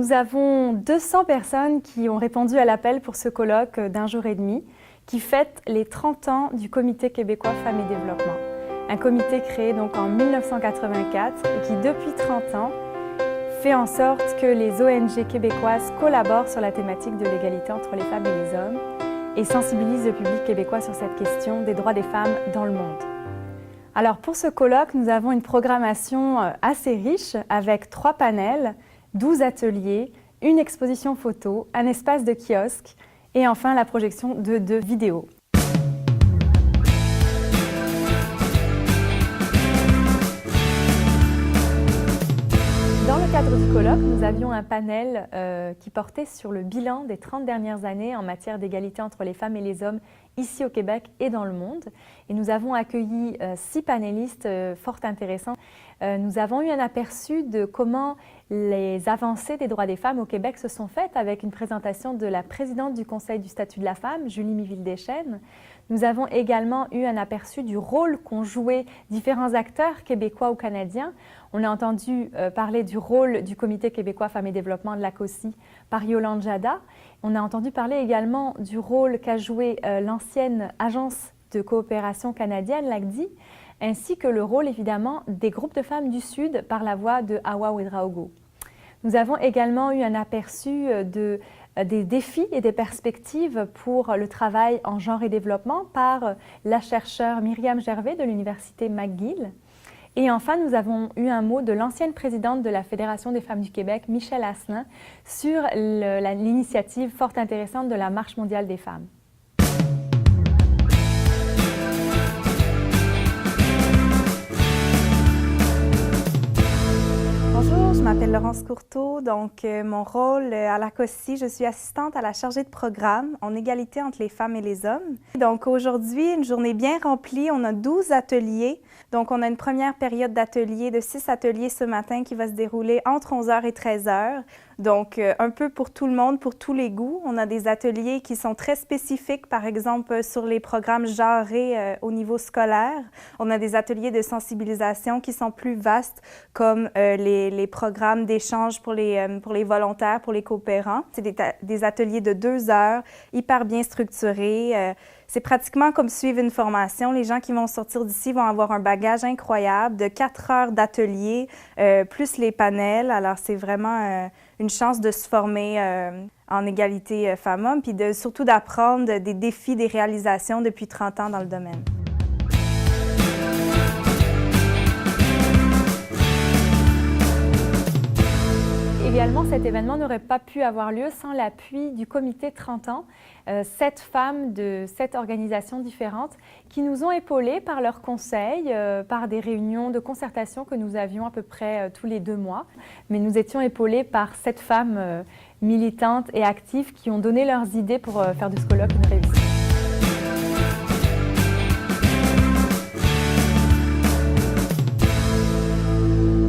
Nous avons 200 personnes qui ont répondu à l'appel pour ce colloque d'un jour et demi qui fête les 30 ans du Comité québécois Femmes et Développement. Un comité créé donc en 1984 et qui depuis 30 ans fait en sorte que les ONG québécoises collaborent sur la thématique de l'égalité entre les femmes et les hommes et sensibilisent le public québécois sur cette question des droits des femmes dans le monde. Alors pour ce colloque, nous avons une programmation assez riche avec 3 panels, 12 ateliers, une exposition photo, un espace de kiosque et enfin la projection de 2 vidéos. Dans le cadre du colloque, nous avions un panel qui portait sur le bilan des 30 dernières années en matière d'égalité entre les femmes et les hommes ici au Québec et dans le monde. Et nous avons accueilli 6 panélistes fort intéressants. Nous avons eu un aperçu de comment les avancées des droits des femmes au Québec se sont faites avec une présentation de la présidente du Conseil du statut de la femme, Julie Miville-Deschênes. Nous avons également eu un aperçu du rôle qu'ont joué différents acteurs québécois ou canadiens. On a entendu parler du rôle du Comité québécois Femmes et Développement de la COCI par Yolande Jada. On a entendu parler également du rôle qu'a joué l'ancienne agence de coopération canadienne, l'ACDI, ainsi que le rôle évidemment des groupes de femmes du Sud par la voix de Hawa Ouedraogo. Nous avons également eu un aperçu des défis et des perspectives pour le travail en genre et développement par la chercheure Myriam Gervais de l'Université McGill. Et enfin, nous avons eu un mot de l'ancienne présidente de la Fédération des femmes du Québec, Michèle Asselin, sur l'initiative fort intéressante de la Marche mondiale des femmes. Bonjour, je m'appelle Laurence Courteau. Donc, mon rôle à la COCI, je suis assistante à la chargée de programme en égalité entre les femmes et les hommes. Donc, aujourd'hui, une journée bien remplie. On a 12 ateliers. Donc, on a une première période d'ateliers, de 6 ateliers ce matin qui va se dérouler entre 11h et 13h. Donc, un peu pour tout le monde, pour tous les goûts. On a des ateliers qui sont très spécifiques, par exemple, sur les programmes genrés au niveau scolaire. On a des ateliers de sensibilisation qui sont plus vastes, comme les programmes d'échange pour les volontaires, pour les coopérants. C'est des ateliers de 2 heures, hyper bien structurés. C'est pratiquement comme suivre une formation. Les gens qui vont sortir d'ici vont avoir un bagage incroyable de 4 heures d'atelier, plus les panels. Alors, c'est vraiment une chance de se former en égalité femmes-hommes, puis surtout d'apprendre des défis, des réalisations depuis 30 ans dans le domaine. Également, cet événement n'aurait pas pu avoir lieu sans l'appui du comité 30 ans, 7 femmes de 7 organisations différentes qui nous ont épaulés par leurs conseils, par des réunions de concertation que nous avions à peu près tous les 2 mois. Mais nous étions épaulés par 7 femmes militantes et actives qui ont donné leurs idées pour faire de ce colloque une réussite.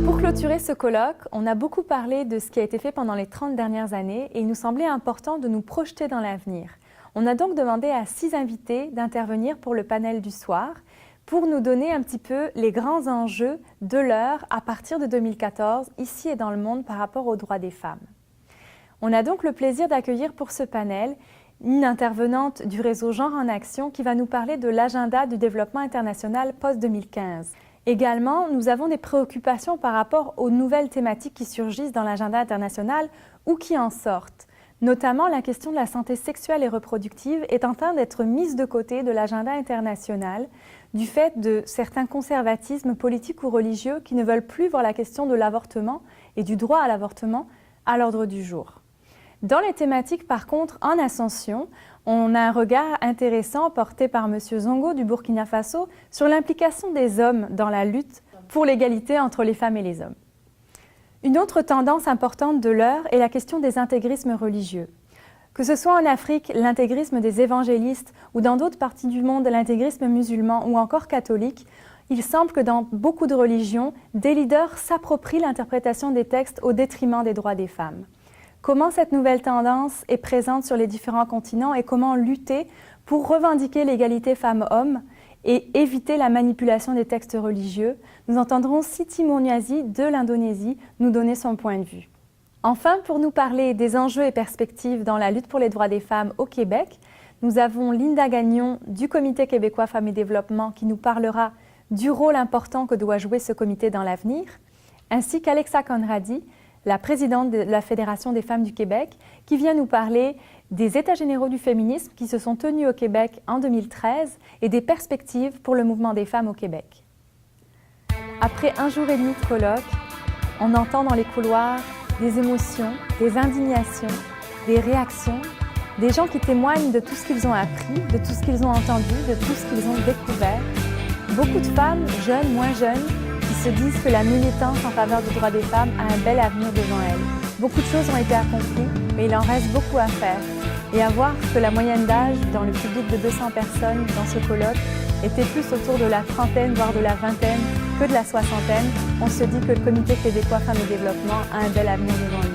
Pour clôturer ce colloque, on a beaucoup parlé de ce qui a été fait pendant les 30 dernières années et il nous semblait important de nous projeter dans l'avenir. On a donc demandé à 6 invités d'intervenir pour le panel du soir pour nous donner un petit peu les grands enjeux de l'heure à partir de 2014, ici et dans le monde, par rapport aux droits des femmes. On a donc le plaisir d'accueillir pour ce panel une intervenante du réseau Genre en Action qui va nous parler de l'agenda du développement international post-2015. Également, nous avons des préoccupations par rapport aux nouvelles thématiques qui surgissent dans l'agenda international ou qui en sortent. Notamment, la question de la santé sexuelle et reproductive est en train d'être mise de côté de l'agenda international du fait de certains conservatismes politiques ou religieux qui ne veulent plus voir la question de l'avortement et du droit à l'avortement à l'ordre du jour. Dans les thématiques, par contre, en ascension, on a un regard intéressant porté par M. Zongo du Burkina Faso sur l'implication des hommes dans la lutte pour l'égalité entre les femmes et les hommes. Une autre tendance importante de l'heure est la question des intégrismes religieux. Que ce soit en Afrique, l'intégrisme des évangélistes ou dans d'autres parties du monde, l'intégrisme musulman ou encore catholique, il semble que dans beaucoup de religions, des leaders s'approprient l'interprétation des textes au détriment des droits des femmes. Comment cette nouvelle tendance est présente sur les différents continents et comment lutter pour revendiquer l'égalité femmes-hommes et éviter la manipulation des textes religieux. Nous entendrons Siti Mouniazi de l'Indonésie nous donner son point de vue. Enfin, pour nous parler des enjeux et perspectives dans la lutte pour les droits des femmes au Québec, nous avons Linda Gagnon du Comité québécois Femmes et Développement qui nous parlera du rôle important que doit jouer ce comité dans l'avenir, ainsi qu'Alexa Conradi, la présidente de la Fédération des femmes du Québec, qui vient nous parler des États généraux du féminisme qui se sont tenus au Québec en 2013 et des perspectives pour le mouvement des femmes au Québec. Après un jour et demi de colloque, on entend dans les couloirs des émotions, des indignations, des réactions, des gens qui témoignent de tout ce qu'ils ont appris, de tout ce qu'ils ont entendu, de tout ce qu'ils ont découvert. Beaucoup de femmes, jeunes, moins jeunes, qui se disent que la militance en faveur des droits des femmes a un bel avenir devant elles. Beaucoup de choses ont été accomplies, mais il en reste beaucoup à faire. Et à voir que la moyenne d'âge dans le public de 200 personnes dans ce colloque était plus autour de la trentaine, voire de la vingtaine, que de la soixantaine, on se dit que le Comité québécois Femmes et Développement a un bel avenir devant lui.